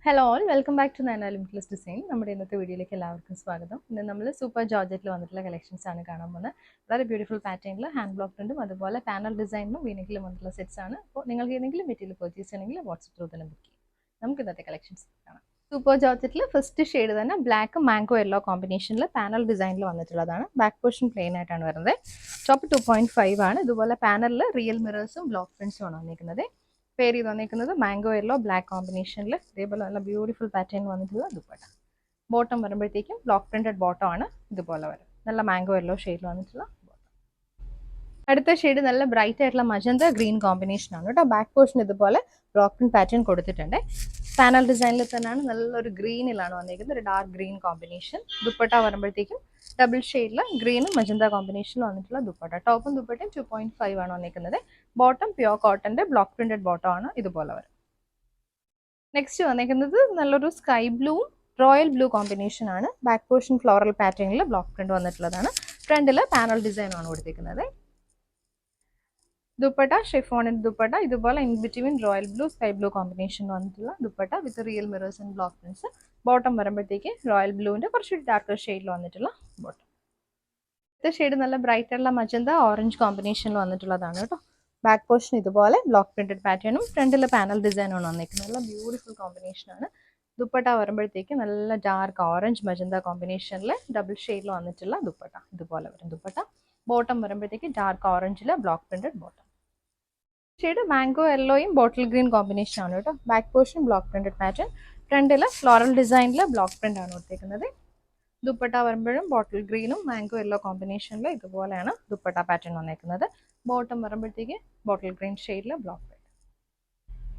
Hello all welcome back to Nayana limitless design. നമ്മുടെ ഇന്നത്തെ വീഡിയോയിലേക്ക് എല്ലാവർക്കും സ്വാഗതം. ഇന്ന് നമ്മൾ സൂപ്പർ ജോർജറ്റിൽ വന്നിട്ടുള്ള കളക്ഷൻസ് ആണ് കാണാൻ പോകുന്നത്. വളരെ ബ്യൂട്ടിഫുൾ പാറ്റേണിൽ ഹാൻഡ് ബ്ലോക്ക് പ്രിന്റും അതുപോലെ പാനൽ ഡിസൈനിലും വീനെക്കിലും വന്നിട്ടുള്ള സെറ്റ്സ് ആണ്. അപ്പോൾ നിങ്ങൾക്ക് ഏതെങ്കിലും മെറ്റീരിയൽ പർച്ചേസ് ചെയ്യണമെങ്കിൽ വാട്സ്ആപ്പ് ത്രൂ തന്നെ ബുക്ക് ചെയ്യും. നമുക്ക് ഇന്നത്തെ കളക്ഷൻസ് കാണാം. സൂപ്പർ ജോർജറ്റിൽ ഫസ്റ്റ് ഷെയ്ഡ് തന്നെ ബ്ലാക്ക് മാംഗോ യെല്ലോ കോമ്പിനേഷനിൽ പാനൽ ഡിസൈനിൽ വന്നിട്ടുള്ളതാണ്. ബാക്ക് പോർഷൻ പ്ലെയിൻ ആയിട്ടാണ് വരുന്നത്. ടോപ്പ് 2.5 ആണ്. ഇതുപോലെ പാനലിൽ റിയൽ മിറേഴ്സും ബ്ലോക്ക് പ്രിന്റ്സും ആണ് വന്നിരിക്കുന്നത്. പേര് ചെയ്ത് വന്നിരിക്കുന്നത് മാംഗോ യെല്ലോ ബ്ലാക്ക് കോമ്പിനേഷനിൽ ഇതേപോലെ നല്ല ബ്യൂട്ടിഫുൾ പാറ്റേൺ വന്നിട്ടുള്ള ദുപ്പട്ട. ബോട്ടം വരുമ്പോഴത്തേക്കും ബ്ലോക്ക് പ്രിന്റഡ് ബോട്ടം ആണ്. ഇതുപോലെ വരും. നല്ല മാംഗോ യെല്ലോ ഷെയ്ഡിൽ വന്നിട്ടുള്ള ബോട്ടം. അടുത്ത ഷെയ്ഡ് നല്ല ബ്രൈറ്റ് ആയിട്ടുള്ള മജന്ത ഗ്രീൻ കോമ്പിനേഷൻ ആണ് കേട്ടോ. ബാക്ക് പോർഷൻ ഇതുപോലെ ബ്ലോക്ക് പ്രിന്റ് പാറ്റേൺ കൊടുത്തിട്ടുണ്ട്. പാനൽ ഡിസൈനിൽ തന്നെയാണ്. നല്ലൊരു ഗ്രീനിലാണ് വന്നിരിക്കുന്നത്. ഒരു ഡാർക്ക് ഗ്രീൻ കോമ്പിനേഷൻ. ദുപ്പട്ട വരുമ്പോഴത്തേക്കും ഡബിൾ ഷെയ്ഡിൽ ഗ്രീനും മജന്ത കോമ്പിനേഷനിൽ വന്നിട്ടുള്ള ദുപ്പട്ട. ടോപ്പും ദുപ്പട്ടയും 2.5 ആണ് വന്നിരിക്കുന്നത്. ബോട്ടം പ്യോർ കോട്ടന്റെ ബ്ലോക്ക് പ്രിന്റഡ് ബോട്ടം ആണ്. ഇതുപോലെ വരും. നെക്സ്റ്റ് വന്നിരിക്കുന്നത് നല്ലൊരു sky blue royal blue combination ആണ്. ബാക്ക് പോർഷൻ ഫ്ലോറൽ പാറ്റേണിൽ ബ്ലോക്ക് പ്രിന്റ് വന്നിട്ടുള്ളതാണ്. ഫ്രണ്ടിൽ പാനൽ ഡിസൈൻ ആണ് കൊടുത്തിരിക്കുന്നത്. ദുപ്പട്ട ഷിഫോണിന്റെ ദുപ്പട്ട ഇതുപോലെ in between royal blue sky blue combination വന്നിട്ടുള്ള dupatta with real mirrors and block prints. Bottom വരുമ്പോഴത്തേക്ക് റോയൽ ബ്ലൂവിന്റെ കുറച്ച് ഡാർക്കർ ഷെയ്ഡിൽ വന്നിട്ടുള്ള ബോട്ടം. അടുത്ത ഷെയ്ഡ് നല്ല ബ്രൈറ്റ് ആയിട്ടുള്ള മജന്ത ഓറഞ്ച് കോമ്പിനേഷനിൽ വന്നിട്ടുള്ളതാണ് കേട്ടോ. ബാക്ക് പോർഷൻ ഇതുപോലെ ബ്ലോക്ക് പ്രിന്റഡ് പാറ്റേണും ഫ്രണ്ടിൽ പാനൽ ഡിസൈനാണ് വന്നിരിക്കുന്നത്. നല്ല ബ്യൂട്ടിഫുൾ കോമ്പിനേഷൻ ആണ്. ദുപ്പട്ട വരുമ്പോഴത്തേക്ക് നല്ല ഡാർക്ക് ഓറഞ്ച് മജന്ത കോമ്പിനേഷനിൽ ഡബിൾ ഷെയ്ഡിൽ വന്നിട്ടുള്ള ദുപ്പട്ട. ഇതുപോലെ വരും ദുപ്പട്ട. ബോട്ടം വരുമ്പോഴത്തേക്ക് ഡാർക്ക് ഓറഞ്ചിൽ block printed bottom. Shade mango യെല്ലോയും ബോട്ടിൽ ഗ്രീൻ കോമ്പിനേഷൻ ആണ് കേട്ടോ. Back portion block printed pattern. ഫ്രണ്ടിൽ ഫ്ലോറൽ ഡിസൈനിൽ ബ്ലോക്ക് പ്രിന്റ് ആണ് കൊടുത്തേക്കുന്നത്. ദുപ്പട്ട വരുമ്പോഴും ബോട്ടിൽ ഗ്രീനും മാംഗോ യെല്ലോ കോമ്പിനേഷനിൽ ഇതുപോലെയാണ് ദുപ്പട്ട പാറ്റേൺ വന്നേക്കുന്നത്. ബോട്ടം വരുമ്പോഴത്തേക്ക് ബോട്ടിൽ ഗ്രീൻ ഷെയ്ഡിൽ block print.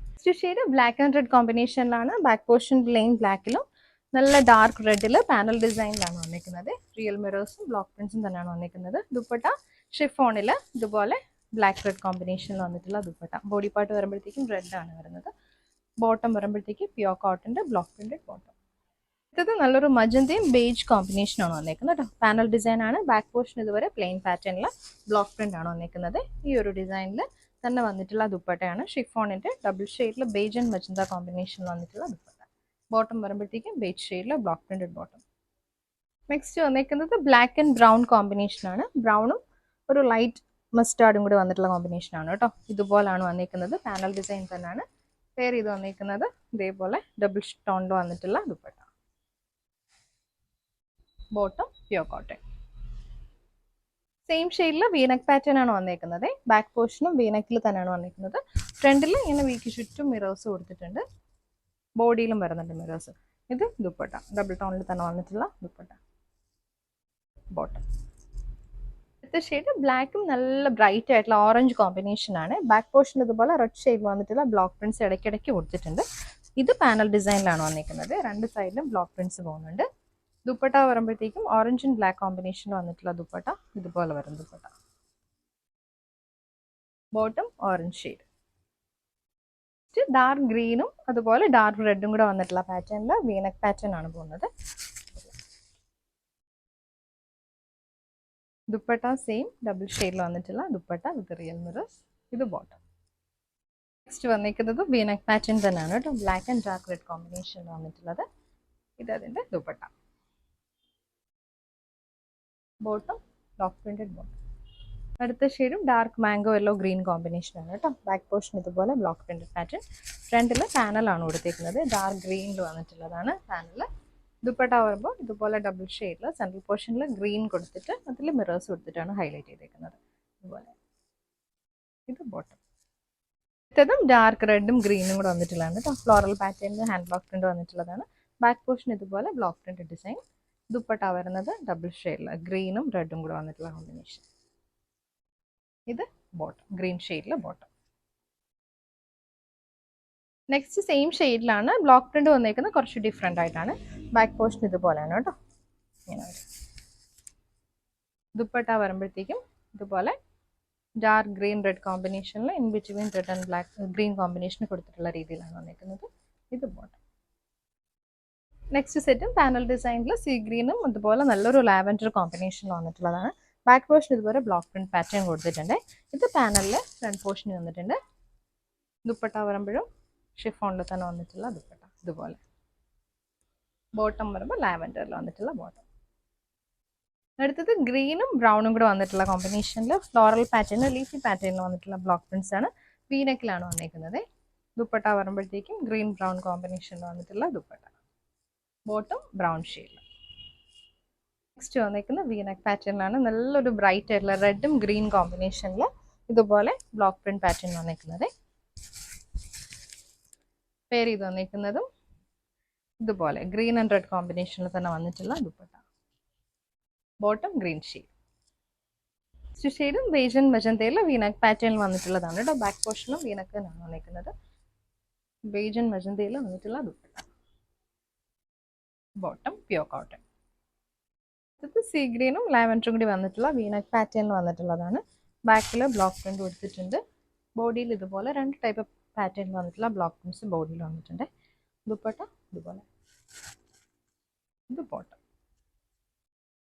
Next shade black and red കോമ്പിനേഷനിലാണ്. ബാക്ക് പോർഷൻ പ്ലെയിൻ ബ്ലാക്കിലും നല്ല ഡാർക്ക് റെഡിൽ പാനൽ ഡിസൈനിലാണ് വന്നിരിക്കുന്നത്. റിയൽ മിറേഴ്സും ബ്ലോക്ക് പ്രിന്റ്സും തന്നെയാണ് വന്നിരിക്കുന്നത്. ദുപ്പട്ട ഷിഫോണിൽ ഇതുപോലെ ബ്ലാക്ക് റെഡ് കോമ്പിനേഷനിൽ വന്നിട്ടുള്ള ദുപ്പട്ട. ബോഡി പാർട്ട് വരുമ്പോഴത്തേക്കും റെഡ് ആണ് വരുന്നത്. ബോട്ടം വരുമ്പോഴത്തേക്ക് പ്യോർ കോട്ടന്റെ ബ്ലോക്ക് പ്രിന്റഡ് ബോട്ടം. ഇത് നല്ലൊരു മജന്തയും ബേജ് കോമ്പിനേഷൻ ആണ് വന്നേക്കുന്നത് കേട്ടോ. പാനൽ ഡിസൈൻ ആണ്. ബാക്ക് പോർഷൻ ഇതുവരെ പ്ലെയിൻ പാറ്റേണിൽ ബ്ലോക്ക് പ്രിന്റ് ആണ് വന്നേക്കുന്നത്. ഈ ഒരു ഡിസൈനിൽ തന്നെ വന്നിട്ടുള്ള ദുപ്പട്ടയാണ്. ഷിഫോണിന്റെ ഡബിൾ ഷെയ്ഡിൽ ബേജ് ആൻഡ് മജന്ത കോമ്പിനേഷനിൽ വന്നിട്ടുള്ള ദുപ്പട്ട. ബോട്ടം വരുമ്പോഴത്തേക്കും ബേജ് ഷെയ്ഡിൽ ബ്ലോക്ക് പ്രിന്റഡ് ബോട്ടം. നെക്സ്റ്റ് വന്നേക്കുന്നത് ബ്ലാക്ക് ആൻഡ് ബ്രൗൺ കോമ്പിനേഷൻ ആണ്. ബ്രൗണും ഒരു ലൈറ്റ് മസ്റ്റാർഡും കൂടി വന്നിട്ടുള്ള കോമ്പിനേഷൻ ആണ് കേട്ടോ. ഇതുപോലാണ് വന്നിരിക്കുന്നത്. പാനൽ ഡിസൈൻ തന്നെയാണ്. പേര് ചെയ്ത് വന്നിരിക്കുന്നത് ഇതേപോലെ ഡബിൾ ടോണിൽ വന്നിട്ടുള്ള dupatta. Bottom pure cotton. Same ഷെയ്ഡിൽ വീനക്ക് പാറ്റേൺ ആണ് വന്നേക്കുന്നത്. ബാക്ക് പോർഷനും വീനക്കിൽ തന്നെയാണ് വന്നിരിക്കുന്നത്. ഫ്രണ്ടിൽ ഇങ്ങനെ വീക്ക് ചുറ്റും മിറേഴ്സ് കൊടുത്തിട്ടുണ്ട്. ബോഡിയിലും വരുന്നുണ്ട് മിറേഴ്സ്. ഇത് ദുപ്പട്ട ഡബിൾ ടോണിൽ തന്നെ വന്നിട്ടുള്ള ദുപ്പട്ട. ബോട്ടം. അടുത്ത ഷെയ്ഡ് ബ്ലാക്കും നല്ല ബ്രൈറ്റ് ആയിട്ടുള്ള ഓറഞ്ച് കോമ്പിനേഷൻ ആണ്. ബാക്ക് പോർഷൻ ഇതുപോലെ റെഡ് ഷെയ്ഡ് വന്നിട്ടുള്ള ബ്ലോക്ക് പ്രിന്റ്സ് ഇടയ്ക്കിടയ്ക്ക് കൊടുത്തിട്ടുണ്ട്. ഇത് പാനൽ ഡിസൈനിലാണ് വന്നിരിക്കുന്നത്. രണ്ട് സൈഡിലും ബ്ലോക്ക് പ്രിന്റ്സ് പോകുന്നുണ്ട്. ദുപ്പട്ട വരുമ്പോഴത്തേക്കും ഓറഞ്ച് ആൻഡ് ബ്ലാക്ക് കോമ്പിനേഷൻ വന്നിട്ടുള്ള ദുപ്പട്ട. ഇതുപോലെ വരും dupatta. Bottom orange shade. Dark ഗ്രീനും അതുപോലെ ഡാർക്ക് റെഡും കൂടെ വന്നിട്ടുള്ള പാറ്റേണിൽ വീനക്ക് പാറ്റേൺ ആണ് പോകുന്നത്. ദുപ്പട്ട സെയിം ഡബിൾ ഷെയ്ഡിൽ വന്നിട്ടുള്ള ദുപ്പട്ട വിത്ത് റിയൽ മിറേഴ്സ്. ഇത് ബോട്ടം. നെക്സ്റ്റ് വന്നിരിക്കുന്നത് വീനക്ക് പാറ്റേൺ തന്നെയാണ് കേട്ടോ. ബ്ലാക്ക് ആൻഡ് ഡാർക്ക് റെഡ് കോമ്പിനേഷനിൽ വന്നിട്ടുള്ളത്. ഇത് അതിന്റെ dupatta. Bottom block printed bottom. അടുത്ത ഷെയ്ഡും dark mango yellow green combination ആണ് കേട്ടോ. ബാക്ക് പോർഷൻ ഇതുപോലെ ബ്ലോക്ക് പ്രിന്റഡ് പാറ്റേൺ. ഫ്രണ്ടിൽ പാനലാണ് കൊടുത്തേക്കുന്നത്. ഡാർക്ക് ഗ്രീനിൽ വന്നിട്ടുള്ളതാണ് പാനൽ. ദുപ്പട്ട വരുമ്പോൾ ഇതുപോലെ ഡബിൾ ഷെയ്ഡിൽ സെൻട്രൽ പോർഷനിൽ ഗ്രീൻ കൊടുത്തിട്ട് അതിൽ മിറേഴ്സ് കൊടുത്തിട്ടാണ് ഹൈലൈറ്റ് ചെയ്തേക്കുന്നത്. ഇതുപോലെ. ഇത് ബോട്ടം. ഇതും ഡാർക്ക് റെഡും ഗ്രീനും കൂടെ വന്നിട്ടുള്ളതാണ് കേട്ടോ. ഫ്ലോറൽ പാറ്റേണിൽ ഹാൻഡ് ബ്ലോക്ക് പ്രിന്റ് വന്നിട്ടുള്ളതാണ്. ബാക്ക് പോർഷൻ ഇതുപോലെ ബ്ലോക്ക് പ്രിന്റ് ഡിസൈൻ. ദുപ്പട്ട വരുന്നത് ഡബിൾ ഷെയ്ഡിൽ ഗ്രീനും റെഡും കൂടെ വന്നിട്ടുള്ള കോമ്പിനേഷൻ. ഇത് ബോട്ടം ഗ്രീൻ ഷെയ്ഡിൽ ബോട്ടം. നെക്സ്റ്റ് സെയിം ഷെയ്ഡിലാണ് ബ്ലോക്ക് പ്രിന്റ് വന്നേക്കുന്നത്. കുറച്ച് ഡിഫറെൻ്റ് ആയിട്ടാണ്. ബാക്ക് പോർഷൻ ഇതുപോലെയാണ് കേട്ടോ. ഇങ്ങനെ വരും. ദുപ്പട്ട വരുമ്പോഴത്തേക്കും ഇതുപോലെ ഡാർക്ക് ഗ്രീൻ റെഡ് കോമ്പിനേഷനിൽ in between red and black green combination കൊടുത്തിട്ടുള്ള രീതിയിലാണ് വന്നിരിക്കുന്നത്. ഇത് ബോട്ടം. നെക്സ്റ്റ് സെറ്റും പാനൽ ഡിസൈനിൽ സീ ഗ്രീനും അതുപോലെ നല്ലൊരു ലാവൻഡർ കോമ്പിനേഷനിൽ വന്നിട്ടുള്ളതാണ്. ബാക്ക് പോർഷൻ ഇതുപോലെ ബ്ലോക്ക് പ്രിന്റ് പാറ്റേൺ കൊടുത്തിട്ടുണ്ട്. ഇത് പാനലിൽ ഫ്രണ്ട് പോർഷനിൽ വന്നിട്ടുണ്ട്. ദുപ്പട്ട വരുമ്പോഴും ഷിഫോണിൽ തന്നെ വന്നിട്ടുള്ള ദുപ്പട്ട ഇതുപോലെ ബോട്ടം വരുമ്പോൾ ലാവൻഡറിൽ വന്നിട്ടുള്ള ബോട്ടം. അടുത്തത് ഗ്രീനും ബ്രൗണും കൂടെ വന്നിട്ടുള്ള കോമ്പിനേഷനിൽ ഫ്ലോറൽ പാറ്റേൺ ലീഫി പാറ്റേണിൽ വന്നിട്ടുള്ള ബ്ലോക്ക് പ്രിന്റ്സ് ആണ്. വീനെക്കിലാണ് വന്നിരിക്കുന്നത്. ദുപ്പട്ട വരുമ്പോഴത്തേക്കും ഗ്രീൻ ബ്രൗൺ കോമ്പിനേഷനിൽ വന്നിട്ടുള്ള dupatta, bottom brown shade. Next വന്നിരിക്കുന്ന വീനെക്ക് പാറ്റേണിലാണ്. നല്ലൊരു ബ്രൈറ്റ് ആയിട്ടുള്ള റെഡും ഗ്രീൻ കോമ്പിനേഷനിൽ ഇതുപോലെ ബ്ലോക്ക് പ്രിന്റ് പാറ്റേൺ വന്നിരിക്കുന്നത്. പെയർ ചെയ്ത് വന്നിരിക്കുന്നതും ഇതുപോലെ ഗ്രീൻ ആൻഡ് റെഡ് കോമ്പിനേഷനിൽ തന്നെ വന്നിട്ടുള്ള ദുപ്പട്ട, ബോട്ടം ഗ്രീൻ ഷെയ്ഡ്. ഷെയ്ഡും ബേജ് ആൻഡ് മെജന്തയിൽ വീനക്ക് പാറ്റേണിൽ വന്നിട്ടുള്ളതാണ് കേട്ടോ. ബാക്ക് പോർഷനും വീനക്ക് തന്നെയാണ് വന്നിരിക്കുന്നത്. ബേജ് ആൻഡ് മെജന്തയിൽ വന്നിട്ടുള്ള ദുപ്പട്ട, ബോട്ടം പ്യൂർ കോട്ടൺ. ഇത് സീ ഗ്രീനും ലാവൻഡറും കൂടി വന്നിട്ടുള്ള വീനക്ക് പാറ്റേണിൽ വന്നിട്ടുള്ളതാണ്. ബാക്കിൽ ബ്ലോക്ക് പ്രിന്റ് കൊടുത്തിട്ടുണ്ട്. ബോഡിയിൽ ഇതുപോലെ 2 ടൈപ്പ് പാറ്റേണിൽ വന്നിട്ടുള്ള ബ്ലോക്ക് പ്രിന്റ്സ് ബോഡിയിൽ വന്നിട്ടുണ്ട്. ദുപ്പട്ട ഇതുപോലെ, ഇത് ബോട്ടം.